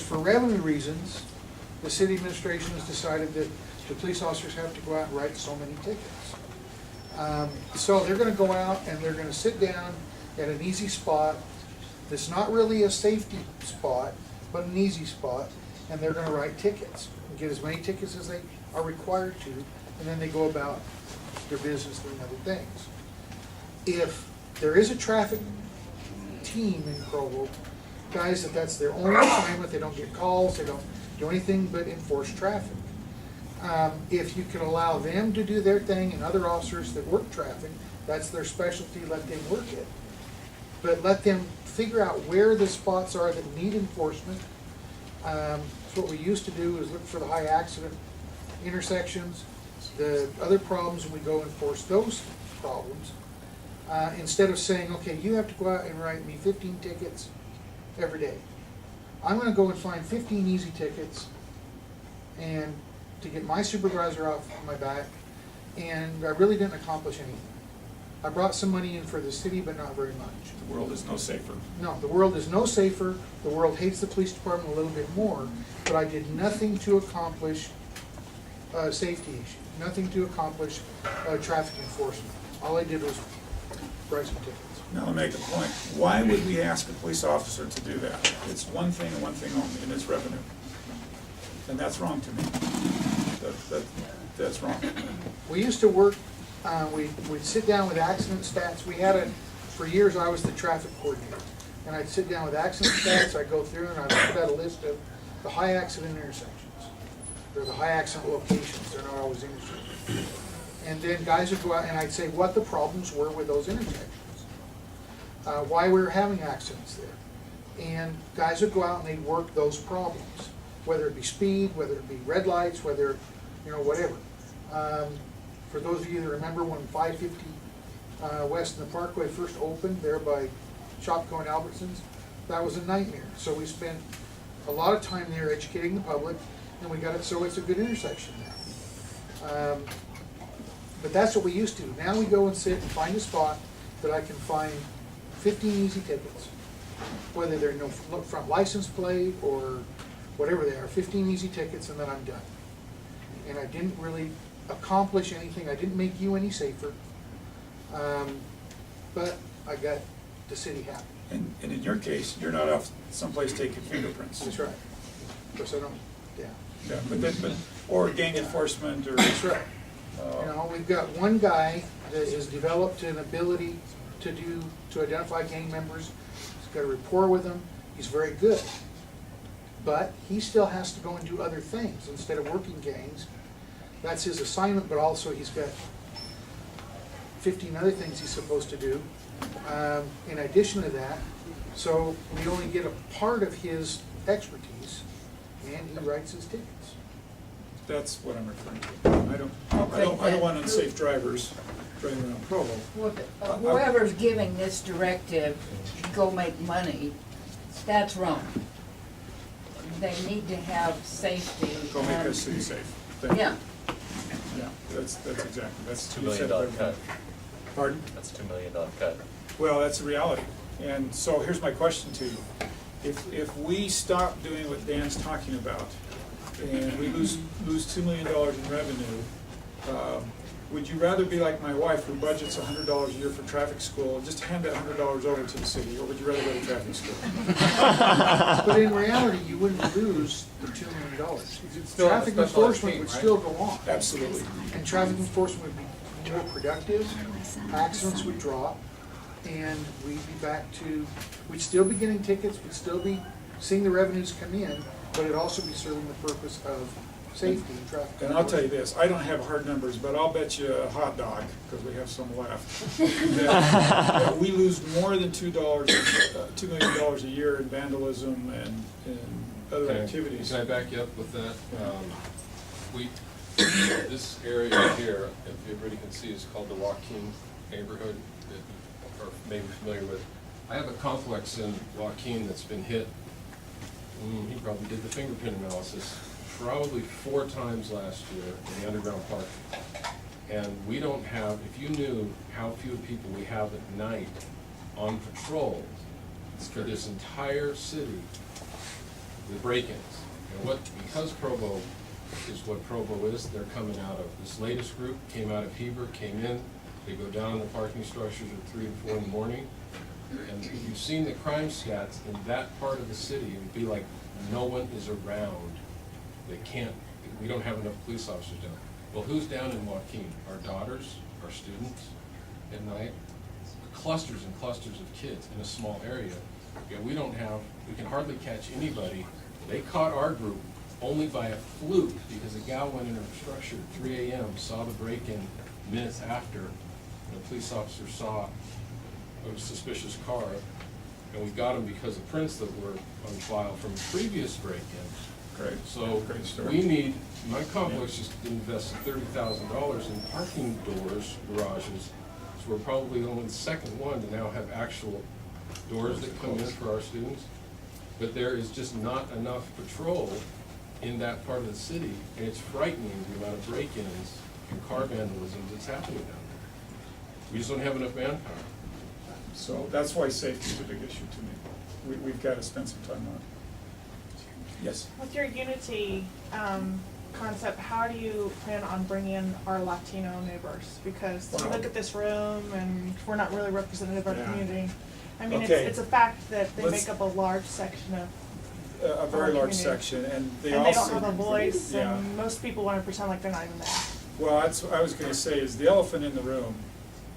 for revenue reasons, the city administration has decided that the police officers have to go out and write so many tickets. So they're gonna go out and they're gonna sit down at an easy spot that's not really a safety spot, but an easy spot, and they're gonna write tickets, and get as many tickets as they are required to, and then they go about their business doing other things. If there is a traffic team in Provo, guys, that's their only assignment, they don't get calls, they don't do anything but enforce traffic. If you could allow them to do their thing and other officers that work traffic, that's their specialty, let them work it. But let them figure out where the spots are that need enforcement. So what we used to do is look for the high accident intersections, the other problems, and we go enforce those problems. Instead of saying, okay, you have to go out and write me 15 tickets every day. I'm gonna go and find 15 easy tickets and to get my supervisor off my back, and I really didn't accomplish anything. I brought some money in for the city, but not very much. The world is no safer. No, the world is no safer, the world hates the police department a little bit more, but I did nothing to accomplish a safety issue, nothing to accomplish traffic enforcement. All I did was write some tickets. Now, to make a point, why would we ask a police officer to do that? It's one thing and one thing only, and it's revenue. And that's wrong to me. That's wrong. We used to work, we'd sit down with accident stats. We had for years I was the traffic coordinator. And I'd sit down with accident stats, I'd go through and I'd put out a list of the high accident intersections. They're the high accident locations, they're not always intersections. And then guys would go out and I'd say what the problems were with those intersections. Why we were having accidents there. And guys would go out and they'd work those problems, whether it be speed, whether it be red lights, whether, whatever. For those of you that remember when 550 West in the Parkway first opened there by Shopko and Albertsons, that was a nightmare. So we spent a lot of time there educating the public, and we got it so it's a good intersection now. But that's what we used to. Now we go and sit and find a spot that I can find 15 easy tickets, whether they're no front license plate or whatever they are, 15 easy tickets, and then I'm done. And I didn't really accomplish anything. I didn't make you any safer, but I got the city happy. And in your case, you're not off someplace taking fingerprints. That's right. Of course, I don't, yeah. Yeah, but or gang enforcement or. That's right. We've got one guy that has developed an ability to identify gang members. He's got a rapport with them. He's very good. But he still has to go and do other things instead of working gangs. That's his assignment, but also he's got 15 other things he's supposed to do in addition to that. So we only get a part of his expertise, and he writes his tickets. That's what I'm referring to. I don't want unsafe drivers driving around Provo. Well, whoever's giving this directive to go make money, that's wrong. They need to have safety. Go make and- us city safe. Thank you. Yeah, Yeah, that's exactly, that's. $2 you said million it. cut. Pardon? That's $2 million cut. Well, that's the reality. And so here's my question to you. If we stop doing what Dan's talking about, and we lose $2 million in revenue, would you rather be like my wife who budgets $100 a year for traffic school, and just hand that $100 over to the city, or would you rather go to traffic school? But in reality, you wouldn't lose the $2 million. still have a Traffic specialized enforcement team, would right? still go on. Absolutely. And traffic enforcement would be more productive, accidents would drop, and we'd be back to, we'd still be getting tickets, we'd still be seeing the revenues come in, but it'd also be serving the purpose of safety and traffic. And I'll tell you this, I don't have hard numbers, but I'll bet you a hot dog, because we have some left, that we lose more than $2 million a year in vandalism and other Okay. activities. Can I back you up with that? This area here, if everybody can see, is called the Joaquin neighborhood, that are maybe familiar with. I have a complex in Joaquin that's been hit, he probably did the fingerprint analysis, probably 4 times last year in the underground park. And we don't have, if you knew how few people we have at night on patrol for this entire city, the break-ins. And because Provo is what Provo is, they're coming out of, this latest group came out of Heber, came in, they go down in the parking structures at 3 and 4 in the morning. And you've seen the crime stats in that part of the city, it would be like no one is around. They can't, we don't have enough police officers down. Well, who's down in Joaquin? Our daughters, our students at night? Clusters and clusters of kids in a small area. Yeah, we can hardly catch anybody. They caught our group only by a fluke because a gal went in her structure at 3 a.m., saw the break-in minutes after, and a police officer saw a suspicious car, and we got him because of prints that were on file from a previous break-in. Great. So Great story. we need, my complex just invested $30,000 in parking doors, garages. So we're probably only the second one to now have actual doors that come in for our students. But there is just not enough patrol in that part of the city, and it's frightening the amount of break-ins and car vandalism that's happening down there. We just don't have enough manpower. So that's why safety is a big issue to me. We've got to spend some time on it. Yes? With your Unity concept, how do you plan on bringing in our Latino neighbors? Because you look at this room and we're not really representative of our Yeah. community. I mean, Okay. it's a fact that they Let's- make up a large section of, A very large community. section, and they and also. they don't have a voice, Yeah. and most people want to pretend like they're not even there. Well, that's what I was gonna say, is the elephant in the room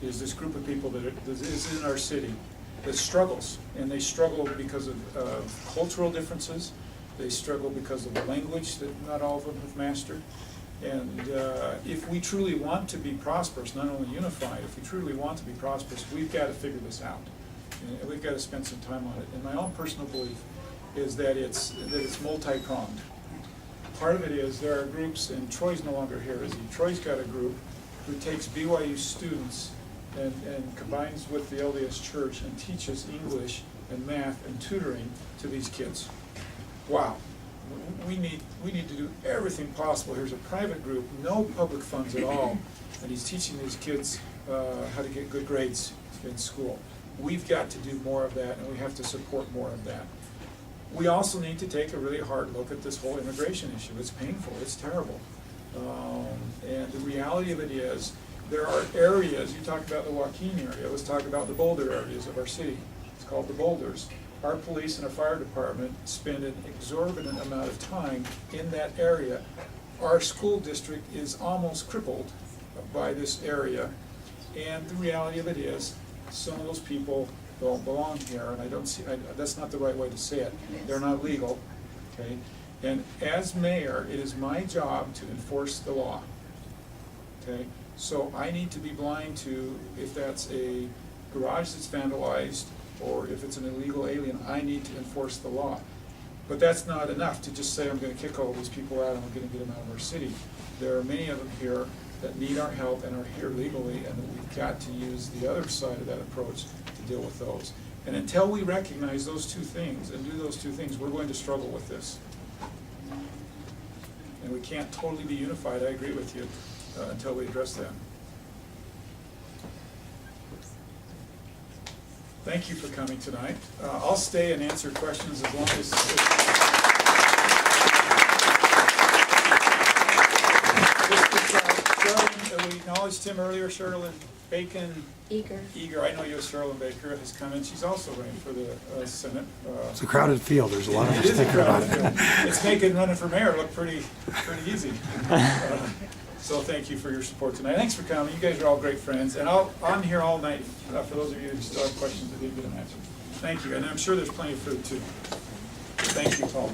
is this group of people that is in our city that struggles. And they struggle because of cultural differences. They struggle because of the language that not all of them have mastered. And if we truly want to be prosperous, not only unified, if we truly want to be prosperous, we've got to figure this out. And we've got to spend some time on it. And my own personal belief is that it's multi-pronged. Part of it is there are groups, and Troy's no longer here, is he? Troy's got a group who takes BYU students and combines with the LDS Church and teaches English and math and tutoring to these kids. Wow. We need to do everything possible. Here's a private group, no public funds at all, and he's teaching these kids how to get good grades in school. We've got to do more of that, and we have to support more of that. We also need to take a really hard look at this whole immigration issue. It's painful, it's terrible. And the reality of it is, there are areas, you talk about the Joaquin area, let's talk about the Boulder areas of our city. It's called the Boulders. Our police and our fire department spend an exorbitant amount of time in that area. Our school district is almost crippled by this area. And the reality of it is, some of those people don't belong here, and I don't see, that's not the right way to say it. They're not legal, okay? And as mayor, it is my job to enforce the law, okay? So I need to be blind to if that's a garage that's vandalized, or if it's an illegal alien, I need to enforce the law. But that's not enough to just say, I'm gonna kick all these people out and I'm gonna get them out of our city. There are many of them here that need our help and are here legally, and that we've got to use the other side of that approach to deal with those. And until we recognize those two things and do those two things, we're going to struggle with this. And we can't totally be unified, I agree with you, until we address that. Thank you for coming tonight. I'll stay and answer questions as long as. Sherilyn, we acknowledged him earlier, Sherilyn Bacon. Eager, I know you, Sherilyn Baker, has come in. She's also running for the Senate. It's a crowded field. There's a lot of It us is a thinking about crowded it. field. It's making running for mayor look pretty easy. So thank you for your support tonight. Thanks for coming. You guys are all great friends. And I'm here all night for those of you who still have questions that didn't get them answered. Thank you. And I'm sure there's plenty of food too. Thank you, Paul.